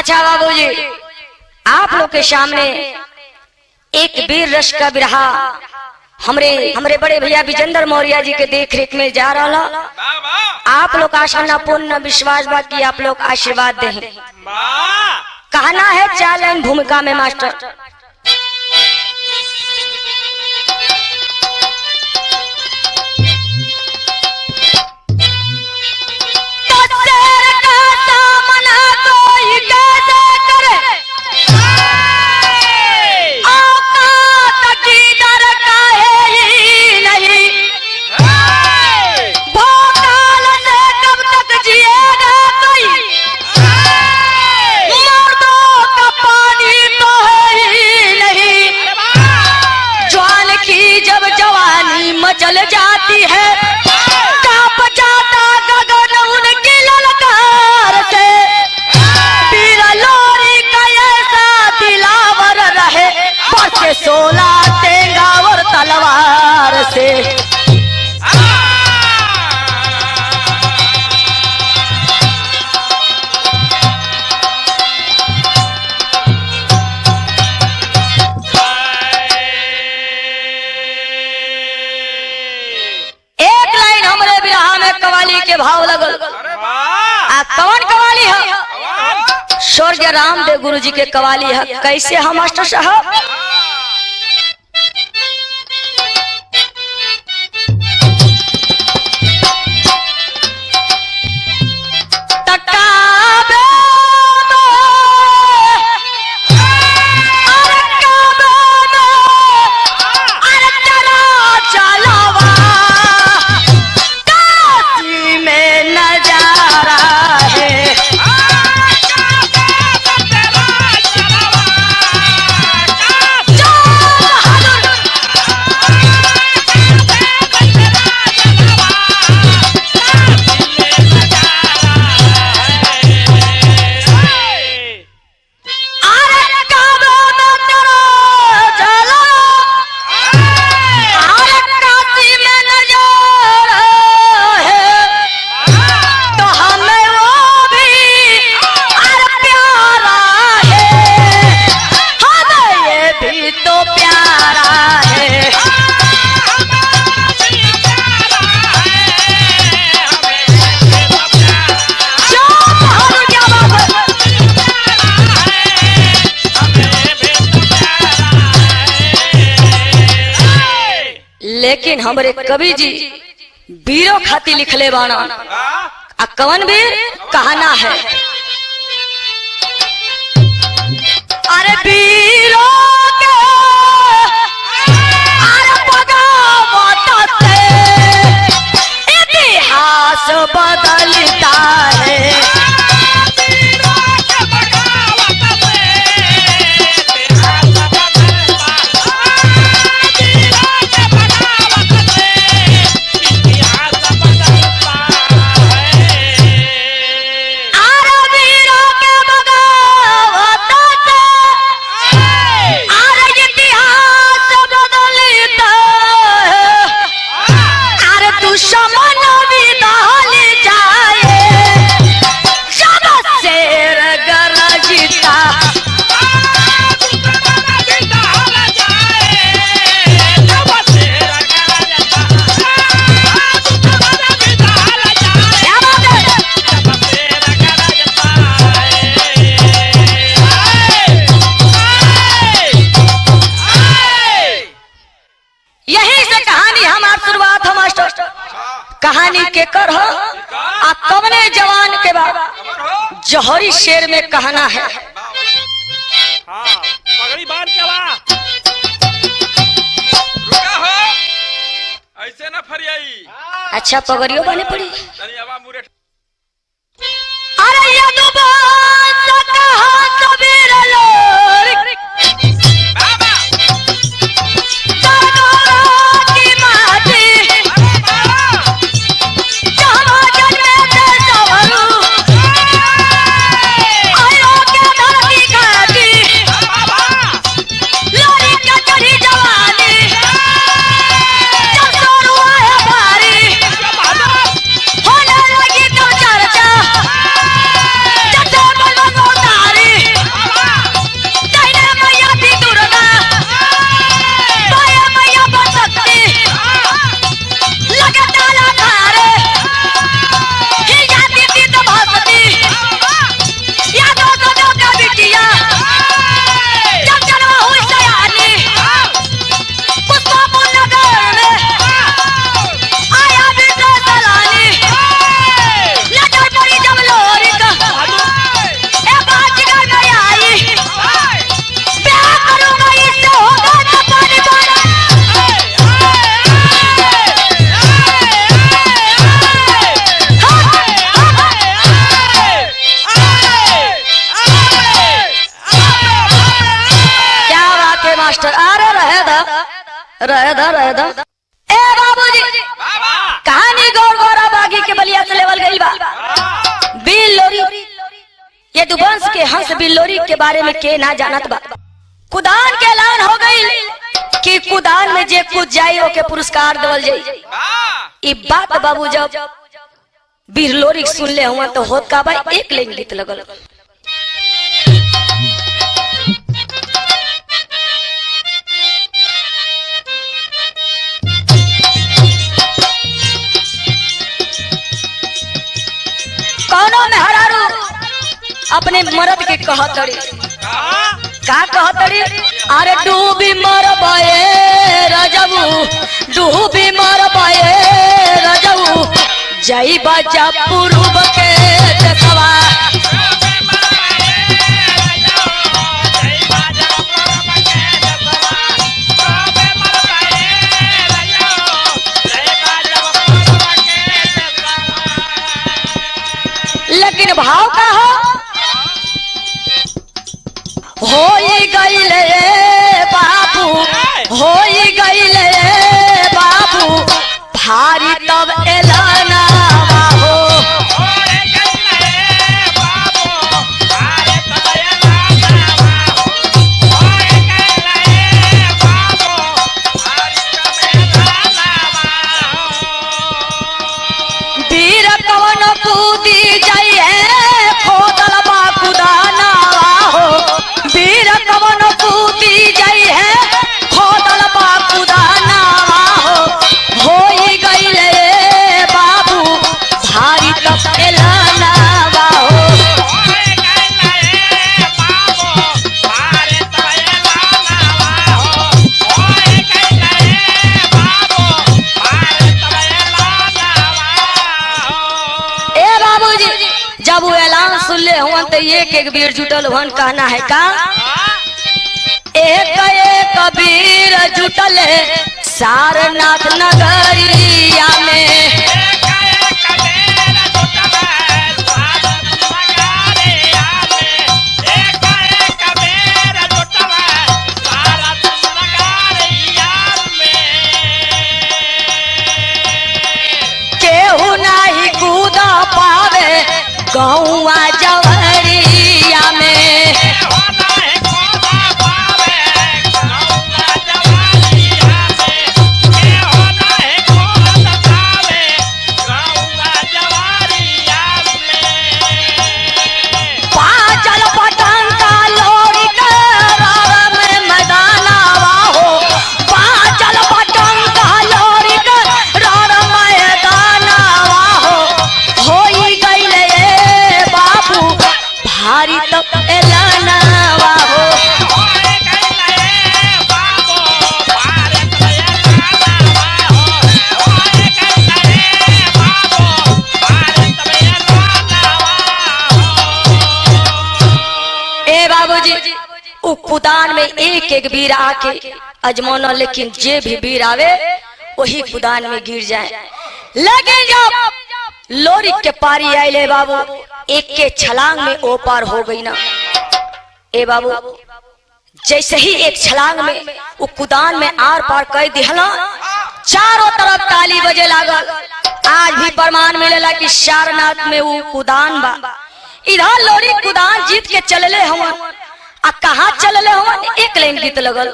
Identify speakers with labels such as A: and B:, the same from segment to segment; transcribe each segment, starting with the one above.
A: अच्छा बाबूजी, आप लोग के सामने एक वीर रस का बिरहा हमरे बड़े भैया विजेंद्र मौर्य जी के देख रेख में जा रहा। आप लोग आशा न पूर्ण विश्वास बा कि आप लोग आशीर्वाद दें। कहना है 4 लाइन भूमिका में मास्टर। चल जाती है कांप जाता गगन उनकी ललकार से, पीरा लोरी का ऐसा दिलावर रहे बरसे 16 तेंगावर तलवार से। कवाली के भाव लगल। कौन कवाली है? स्वर्गीय रामदेव गुरु जी के कवाली है। कैसे हम मास्टर साहब? लेकिन हमरे कवि जी वीरों खाती लिखले बाना। कवन वीर? कहना है अरे वीरों के बगावत से इतिहास बदलता है। कहानी के कर हो आ कवने जवान के बाद जौहरी शेर में कहना है।
B: हाँ, पगड़ी बांध के बा रुका हो, ऐसे ना फरियाई।
A: अच्छा पगड़ियों बने पड़ी।
B: अरे
A: होने लगी रह दा ए बाबूजी कहानी गौर गौरा बागी के बलिया से लेवल गई बा। बिल लोरी ये दुबंस के हंस बिल लोरी के बारे में के ना जानत बा। कुदान के ऐलान हो गई कि कुदान में जे कूद जाई ओके पुरस्कार देवल जाई। ई बात बाबू जब बीर लोरी सुन ले हुआ तो होत का भाई एक लाइन गीत लगल। कौनो में हरारू अपने मर्द के कहतड़ी का कहतड़ी अरे डूबी मर बाए रजबू डूबी मर बाए रजबू जई बजा पूर्व के देशवा। लेकिन भाव का हो गईले बाबू हो गईले बाबू भारी तब एलाना हो। वीर कवन कूदी जाइए खोदल बा कुदाना हो। वीर कवन कूदी जाइए खोदल बा कुदाना हो गईले बाबू भारी तब एलाना हो। ए बाबूजी जब वो ऐलान सुन ले हुआ तो एक एक वीर जुटल हुआ कहना है का एक एक वीर जुटल सारनाथ नगरिया में। केहू नाही कूदा पावे गौआ जवरिया में। पाचल पटंगा लोरी के राम मैदाना हो। पाचल पटंगा लोरी के राम मैदाना हो गईले बाबू भारी तब एलाना हो। ए बाबूजी उ कुदान में एक एक वीर आके अजमाना लेकिन जे भी वीर आवे वही कुदान में गिर जाए। लेकिन जब लोरी के पारी आइले बाबू एक के छलांग में ओ पार हो गई ना। ए बाबू जैसे ही एक छलांग में वो कुदान में आर पार कर दिहला चारों तरफ ताली बजे लागल। आज भी प्रमाण मिलेला कि सारनाथ में वो कुदान बा। इधर लोरी कुदान जीत के चलले हुआ आ कहाँ चलले हुआ एक लाइन गीत लगल।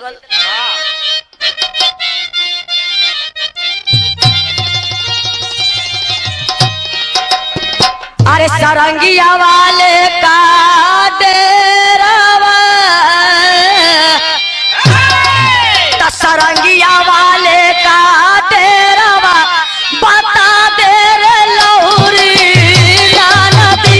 A: अरे सरंगिया वाले का डेरावा त सरंगिया वाले का डेरावा बता दे रे लौरी जानती।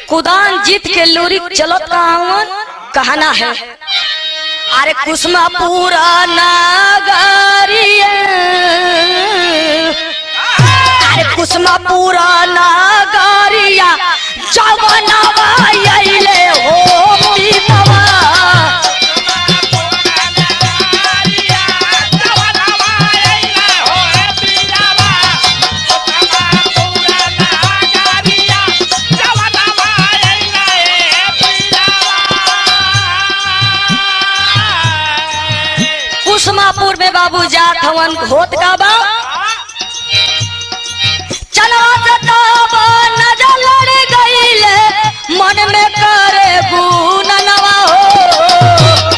A: कुदान जीत के लोरी चलत रहा कहना है अरे कुसमा पूरा नागरिया अरे कुसमा पूरा नागरिया जवनवा आइले हो पीपवा हवन होत का बा चनवा से तब नजर लड़ गईले मन में करे गुननवा हो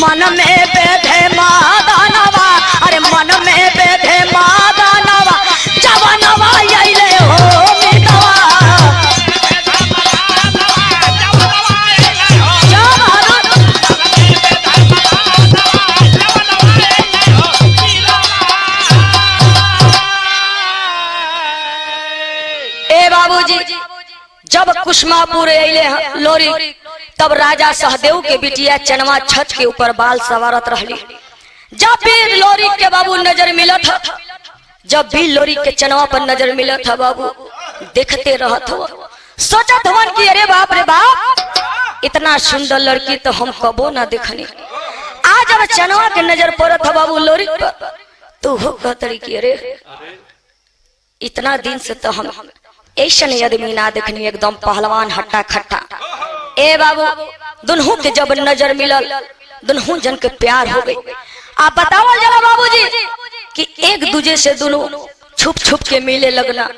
A: मन में बेधे मादानवा अरे मन में बेधे मादानवा जवानवा आइले हो मितवा ए बाबूजी जब कुसमापुर अइले लोरी तब राजा सहदेव के बिटिया चनवा छत के ऊपर बाल सवारत रहली। जब भी लोरी के बाबू नजर मिलत था जब भी लोरी के चनवा पर नजर मिलत था बाबू देखते रहत हो सोचत हवन कि अरे बाप रे बाप इतना सुंदर लड़की तो हम कबो ना देखनी। आज जब चनवा के नजर पड़त था बाबू लोरी पर तो हो कहतरी कि अरे इतना दिन से तो हम ऐसा आदमी ना देखनी एकदम पहलवान हट्टा खट्टा। ए बाबू दुनहु के जब नजर मिलल दुनहु जन के प्यार हो गई। आप बताओ जरा बाबूजी कि एक दूजे से दोनों छुप छुप के मिले लगना।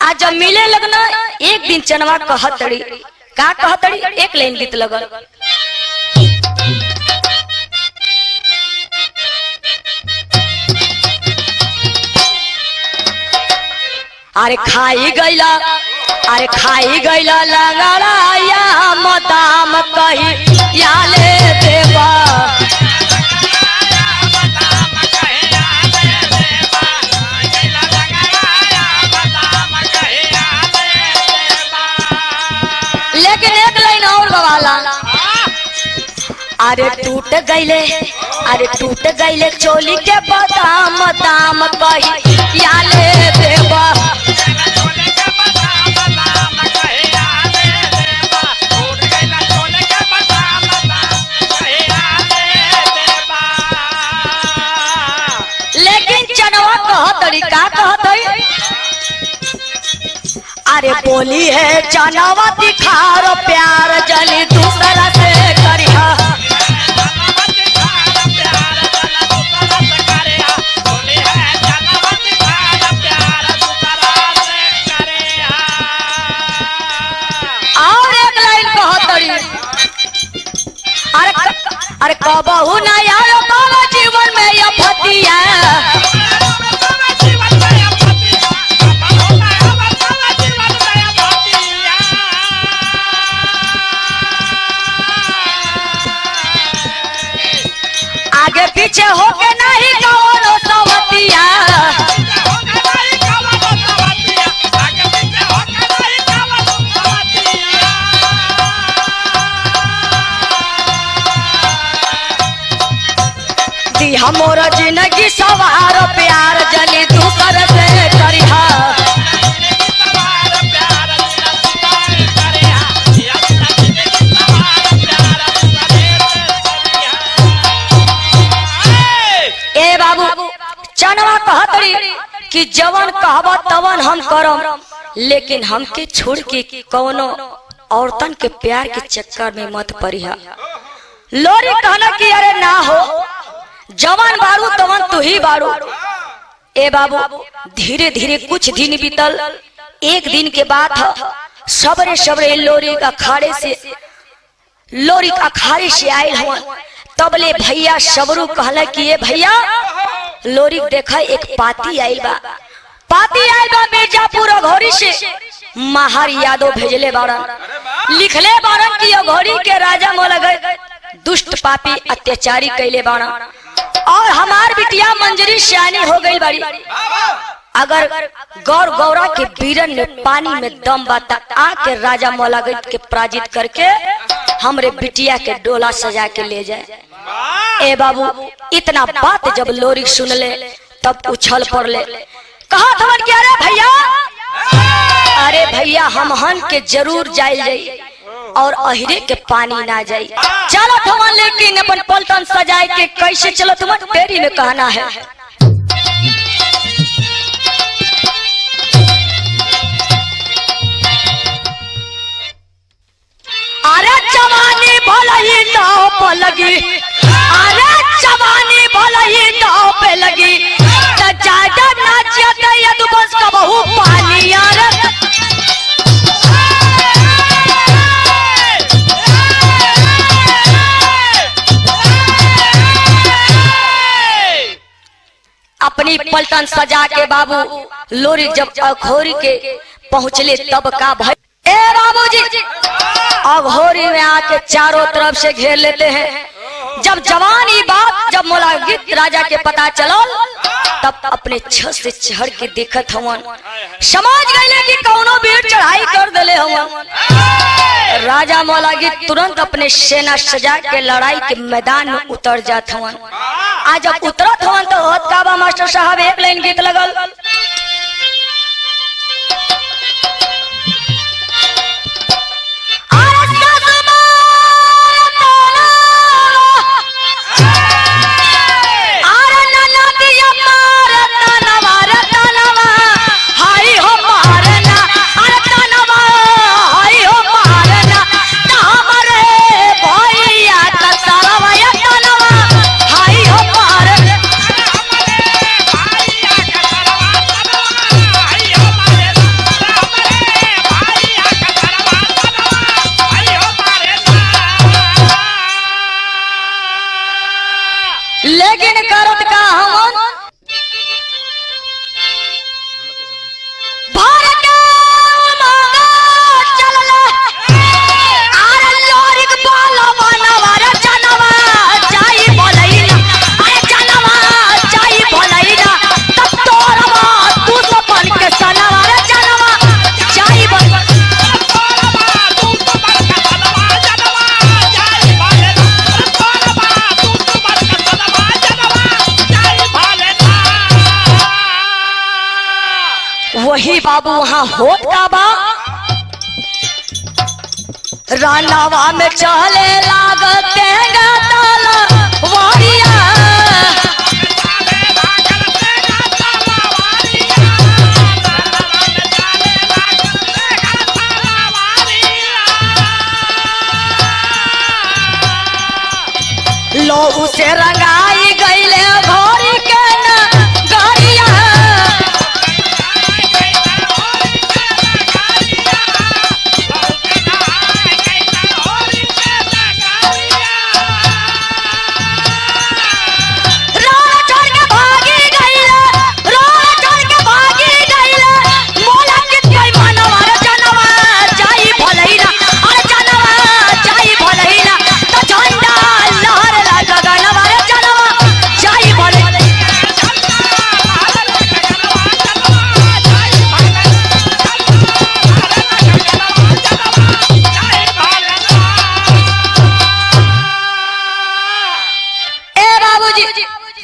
A: आज जब मिले लगना एक दिन चनवा कहतड़ी का कहतड़ी एक लाइन गीत लगल अरे खाई गईला लगड़ाया मदाम कही या ले देवा लेकिन एक लाइन और गवाला अरे टूट गईले चोली के बदाम दाम कही या ले देवा तरीका कहतई अरे बोली है चनवा दिखारो प्यार जली दूसरा से करिहा और एक लाइन कहतई अरे कबहू ना आयो बाबा जीवन में ये फतिया आगे पीछे होके नहीं कौनो सवतिया दी हमोरा जिंदगी सवार प्यार जली दूसर से करिहा ए बाबू चनवा कहतरी कि जवन कहबा तवन हम करम लेकिन हमके छोड़ के कौनो औरतन के प्यार के चक्कर में मत पड़िहा। लोरी कहना कि अरे ना हो जवान बारू तवन तू ही बारू। ए बाबू धीरे धीरे कुछ दिन बीतल। एक दिन के बाद सबरे सबरे लोरी का अखाड़े से आये हवन। तबले भैया सबरू कहला कि ये भैया लोरी देखा एक पाती आयल बा मिर्जापुर घोड़ी से महार यादव भेजले बारन लिखले बारन कि घोड़ी के राजा मोला गए दुष्ट पापी अत्याचारी कैले बारन और हमार बिटिया मंजरी सियानी हो गई बाड़ी। अगर गौर गौरा के वीरन ने पानी में दम बाता आके राजा मौलागत के पराजित करके हमरे बिटिया के डोला सजा के ले जाए। ए बाबू इतना बात जब लोरी सुन ले तब उछल पड़ले, कहा था कि अरे भैया, अरे भैया हम हन के जरूर जाइल जाई और अहिरे के पानी ना जाई। चलो तुम लेकिन अपन पलटन सजाए के कैसे चलो तुम तेरी में कहना है। अरे जवानी भलही नाव पे लगी, अरे जवानी भलही नाव पे लगी, त जाजा नाचियत यदु बस का बहु पानी। अरे अपनी पलटन सजा के बाबू लोरी जब अघोरी के पहुंचले तब का भय। ए बाबूजी अघोरी में आके चारों तरफ से घेर लेते हैं। जब जवानी बात जब मौलागित राजा के पता चलल तब अपने छत से चढ़ के देखत हवन, समझ गए कि कौनो वीर चढ़ाई कर देले हवन। राजा मौलागित तुरंत अपने सेना सजा के लड़ाई के मैदान में उतर जात हवन। आज जब उतरत हवन तो होत का बा मास्टर साहब एक लाइन गीत लगल, लेकिन करत का हमन भारत मांगा चलले। अरे लोरिक बाला बनवा रे जनवा जाई भलैना, अरे जनवा जाई भलैना तब तोरवा तू तो बन के सनवा रे जनवा जाई भलैना। वही बाबू वहां होत का बा, रानावा में चले लागते गाताला वारिया। लो उसे रंगाई गईले घोरी के न गरिया।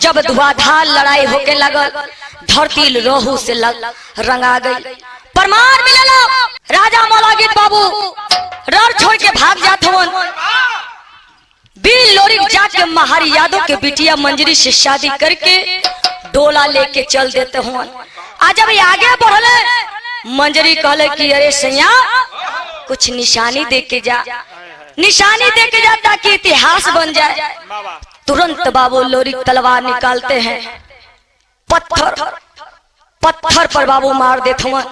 A: जब धुआंधार लड़ाई होके लगल धरती रोहू से रंगा गई। प्रमाण मिलला राजा मौलागित बाबू रण छोड़ के भाग जात हवन। बीर लोरिक जाके महारी यादव के बिटिया मंजरी से शादी करके डोला लेके चल देते हवन। आज जब आगे बढ़ले मंजरी कहले कि अरे सैया कुछ निशानी दे के जा, निशानी दे के जा ताकि इतिहास बन जाए। तुरंत बाबू लोरिक तलवार निकालते हैं, पत्थर पत्थर पर बाबू मार देते हैं।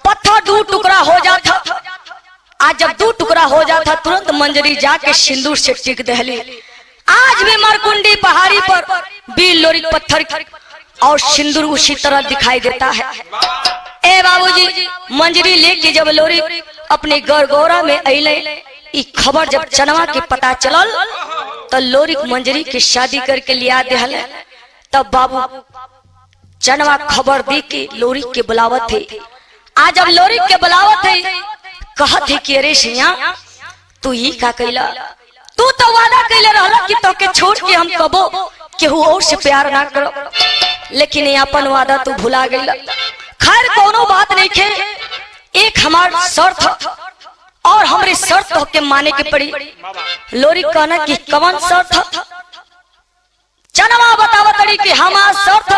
A: पत्थर दो टुकड़ा हो जाता। आज जब दो टुकड़ा हो जाता तुरंत मंजरी जाके सिंदूर से टिक दहली। आज भी मरकुंडी पहाड़ी पर बीर लोरिक पत्थर और सिंदूर उसी तरह दिखाई देता है। ए बाबूजी मंजरी लेके जब लोरिक अपने गरगौरा में अइले, ई खबर जब चनवा के पता चलल तो लोरिक मंजरी की शादी करके लिया देहले। तब बाबू चनवा खबर दी कि लोरिक के बुलावत थे। आज जब लोरिक के बुलावत थे कहत है कि अरे सिया तू ही का कैला, तू तो वादा कैले रहला कि तोके छोड़ के हम कबो केहू और से प्यार ना करो, लेकिन ये अपन वादा तू भुला गईला। खैर कोनो बात नहीं खे, एक हमार शर्त और हमरे शर्त होके माने के पड़ी। लोरिक कहना कि कौन शर्त? चनवा बतावत रही कि हमार शर्त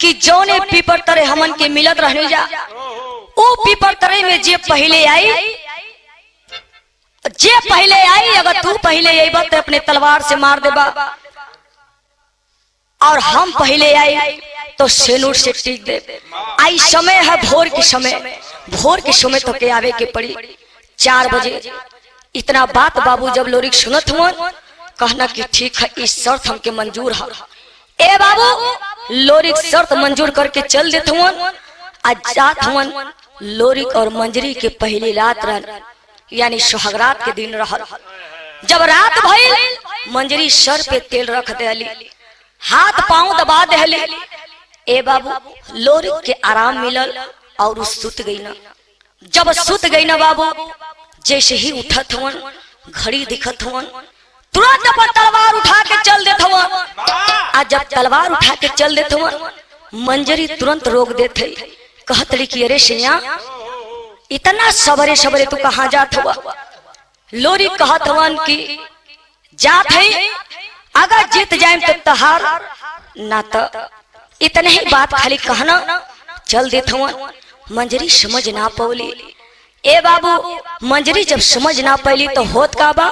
A: कि जौने पीपर तरे हमन के मिलत रहने जा, वो पीपर तरे में जे पहले आई अगर तू पहले आई तो अपने तलवार से मार देबा, और हम पहले आई तो सेनूर से टीक दे। आई समय है भोर के समय तो के आवे के पड़ी 4 बजे। इतना बात बाबू जब लोरिक सुनत हुआ कहना कि ठीक है, इस शर्त हमके मंजूर है। ए बाबू लोरिक शर्त मंजूर करके चल देत हुआ। आज जात हुआ लोरिक और मंजरी के पहली रात रह, यानी सुहागरात के दिन रहल। जब रात भइल मंजरी सर पे तेल रख देली, हाथ पांव दबा देली। ए बाबू लोरिक के आराम मिलल और उ सुत गई ना। जब सुत गई ना बाबू, जैसे ही उठत हुआ घड़ी दिखत हुआ, तुरंत अपन तलवार उठा के चल देत हुआ। आज जब तलवार उठा के चल देत हुआ मंजरी तुरंत रोक देते, कहत रही कि अरे सिया इतना सवरे सवरे तू कहाँ जात हुआ? लोरी कहत हवन कि जात है, अगर जीत जाए तो तहार, ना तो इतने ही बात खाली कहना चल देत हवन। मंजरी समझ ना पौली। ए बाबू मंजरी जब समझ ना पैली तो होत का बा?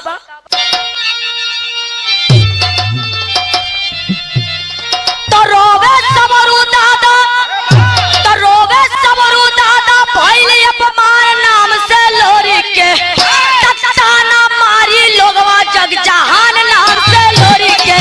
A: तो रोवे सबरू दादा, तो रोवे सबरू दादा पहले अपमान नाम से लोरी के ताना मारी लोगवा जग जहान नाम से लोरी के।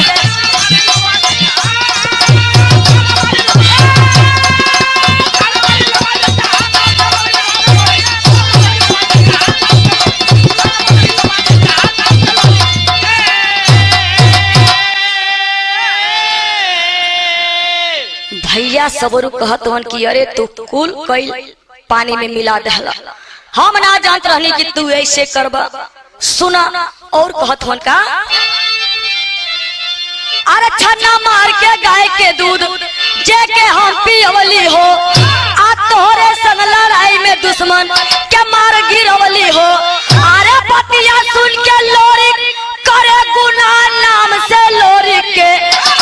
A: भैया सबरू कहत हन कि अरे तू कुल कइल पानी में मिला दहला, हम ना जानत रहनी कि तू ऐसे करबा। सुना और कहत हन का, अरे छन्ना मार के गाय के दूध जे के हम पियवली हो, आ तोहरे संग लड़ाई में दुश्मन के मार गिरवली हो। अरे पतिया सुन के लोरी करे गुनाह नाम से लोरी के,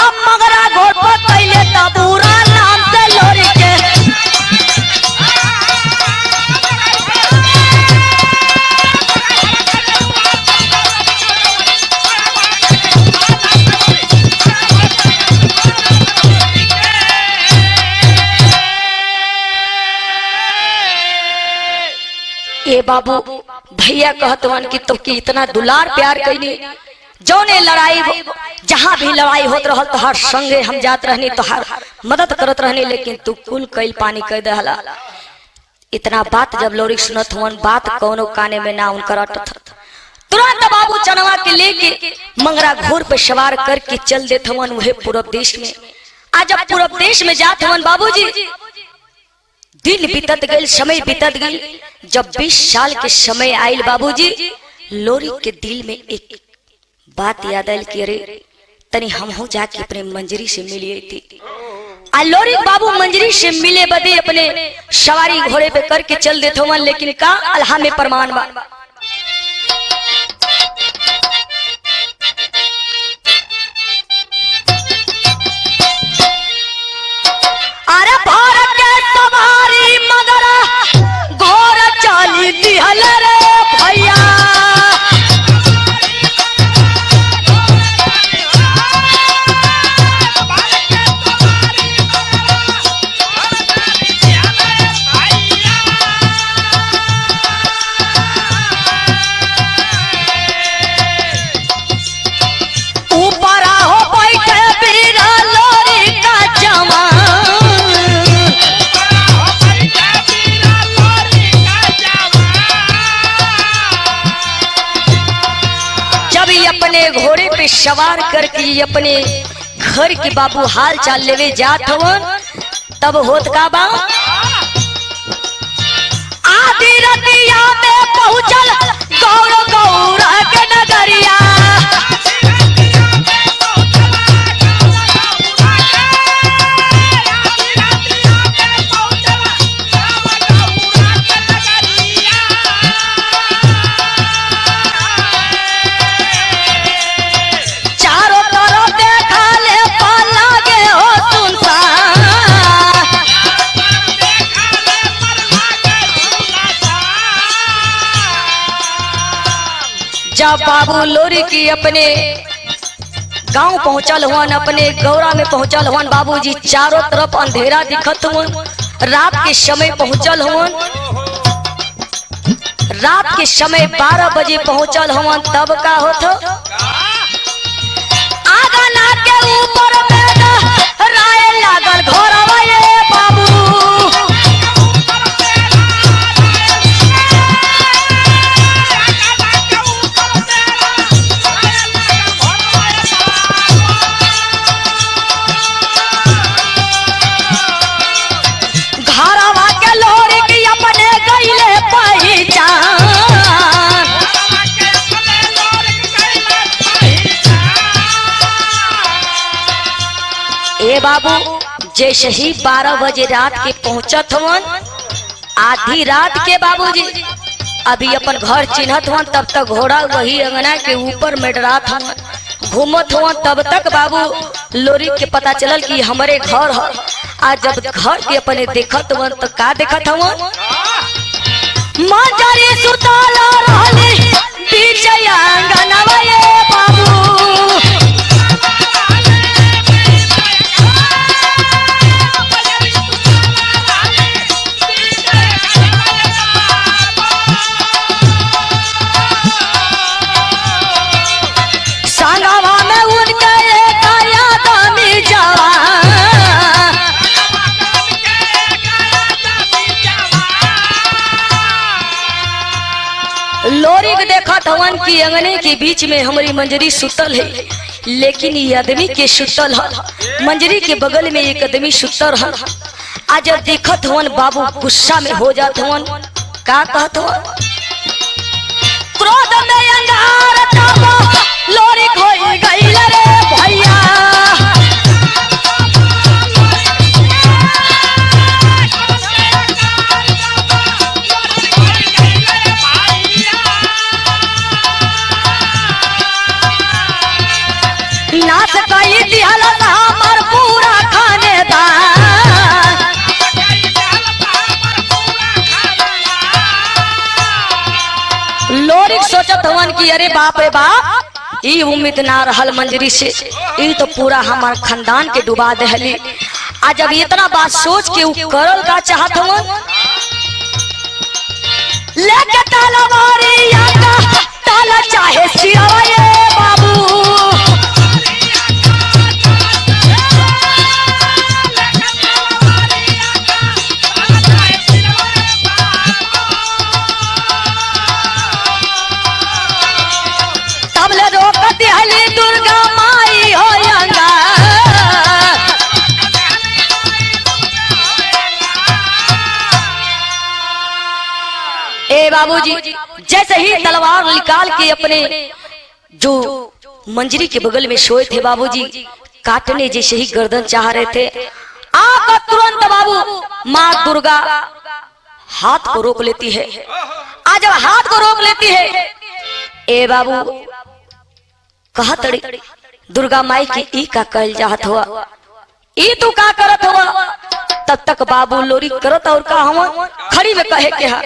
A: अब मगरा घोड़ पर कैले तबूरा नाम से लोरी के। ए बाबू भैया कहतवन कि तो कि इतना दुलार प्यार कईनी, जौने लड़ाई जहां भी लड़ाई होत रहल तो हर संगे हम जात रहनी, तो हर मदद करत रहनी, लेकिन तू कुल कईल पानी कह दहला। इतना बात जब लोरी सुनत हुवन, बात कौनो काने में ना उनकर अटत। तुरंत बाबू चनवा के लेके मंगरा घोड़ पे सवार करके चल देत हुवन वहे पूरब देश में। आज जब पूरब देश में जात हुवन बाबूजी, दिन बीतत गई, समय बीतत गई। जब 20 साल के समय आयल बाबूजी, लोरी के दिल में एक बात याद आयल कि अरे तनी हम हो जाके अपने मंजरी से मिलिए थी। आ लोरी बाबू मंजरी से मिले बदे अपने सवारी घोड़े पे करके चल देते हुआ, लेकिन का अल्लाह में प्रमाण बा। अरे भारत के सवारी मगरा घोड़ा चाली दिहल रे भैया, घोड़े पे सवार करके अपने घर के बाबू हाल चाल लेवे जात हवन। तब होत का बा आधी रतिया में पहुंचल गौर गौर के नगरिया। चारों तरफ देखा ले पाला गे हो सुनसान। जब बाबू लोरी की अपने गांव पहुंचल हुआ, अपने गौरा में पहुंचल हुआ बाबूजी, चारों तरफ अंधेरा दिखत हुआ। रात के समय पहुंचल हुआ, रात के समय 12 बजे पहुंचल हुआ। तब का होत आगना के ऊपर में राय लागल घोरवा ये बाबू। घरवा के लोरी की अपने गईले पहचान। ए बाबू जैसे ही 12 बजे रात के पहुंचत हुआ, आधी रात के बाबूजी अभी अपन घर चिन्हत हुआ, तब तक घोड़ा वही अंगना के ऊपर मेडरात हुआ घूमत हुआ। तब तक बाबू लोरी के पता चलल कि हमारे घर है। आज जब घर के अपने देखत हुआ तो का देखत हुआ मंजरी सुतल रहली बीच आंगनवा ये बाबू। संगवा में उनके एक आदमी जवान। लोरी के देखत हवन की अंगने के बीच में हमारी मंजरी सुतल है, लेकिन ये आदमी के सुतल है, मंजरी के बगल में एक आदमी सुतल है। आज जब देखत हवन बाबू गुस्सा में हो जात हवन, का कहत हवन क्रोध में अंगार तब लोरी खोई गई रे भैया। नाच कई दिहल हमर पूरा खानेदान। लोरी सोचत हवन कि अरे बाप रे बाप, ई उम्मीद ना रहल मंजरी से, ई तो पूरा हमार खानदान के डुबा दहली। आज जब इतना बात सोच के उ करल का चाहत हवन, लेके तलवारी आका ताला चाहे सिरवा ये बाबू। दुर्गा माई हो ए बाबूजी जैसे ही तलवार निकाल के अपने जो मंजरी के बगल में सोए थे बाबूजी, काटने जैसे ही गर्दन चाह रहे थे, आप तुरंत बाबू माँ दुर्गा हाथ को रोक लेती है। आज जब हाथ को रोक लेती है, ए बाबू कहा तड़ी दुर्गा माई की ई का कल जात हुआ, ई तू का करत हुआ। तब तक बाबू लोरी करत और का हुआ खड़ी में कहे के हा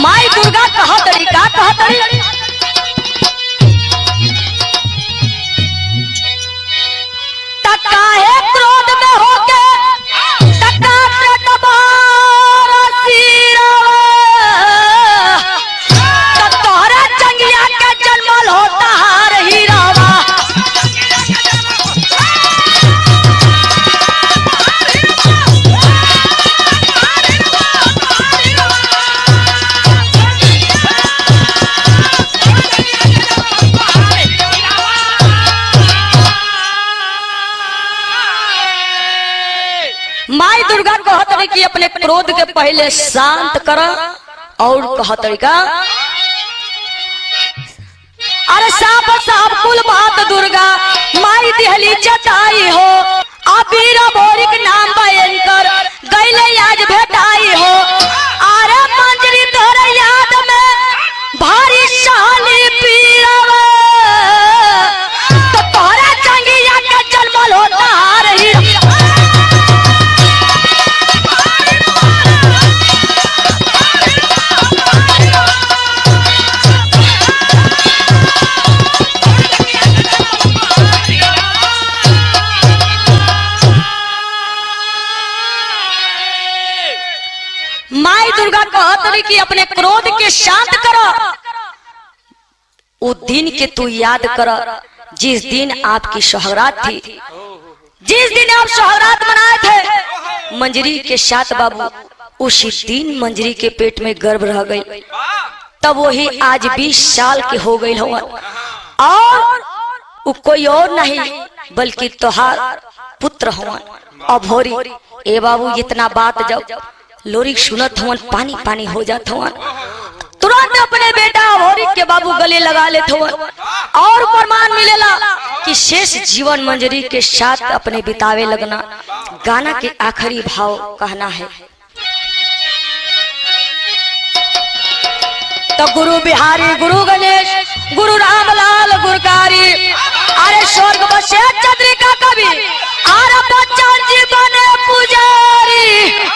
A: माई दुर्गा कहा तड़ी का कहा तड़ी काहे क्रोध में होके तोहरा चंगिया के जन्मल होता हार हीरावा। कहत रही कि अपने क्रोध के पहले शांत कर। और कहत रही का अरे साप साप कुल बात दुर्गा माई दिहली जताई हो। अबीर बोरिक नाम भयंकर गैले आज भेटाई हो। अरे मंजरी तोरे याद में भारी शाली पीरवा तो तोरा चंगिया का जन्मल होता रही। माई दुर्गा कहत रही कि अपने क्रोध के शांत करो। उस दिन के तू याद कर जिस दिन आपकी सुहागरात थी, जिस दिन आप सुहागरात मनाए थे मंजरी के साथ बाबू। उसी दिन मंजरी के पेट में गर्भ रह गई। तब वही आज 20 साल के हो गई हो और वो कोई और नहीं बल्कि तोहार पुत्र हुआ अभोरी। ए बाबू इतना बात जब लोरी सुनत हुआ पानी पानी हो जात हुआ तुरंत अपने बेटा अभोरी के बाबू गले लगा लेते हुआ और प्रमाण मिलेला कि शेष जीवन मंजरी के साथ अपने बितावे लगना। गाना के आखिरी भाव कहना है तो गुरु बिहारी गुरु गणेश गुरु रामलाल गुरकारी अरे स्वर्ग बसे चंद्रिका कवि आर बच्चन जी बने पुजारी।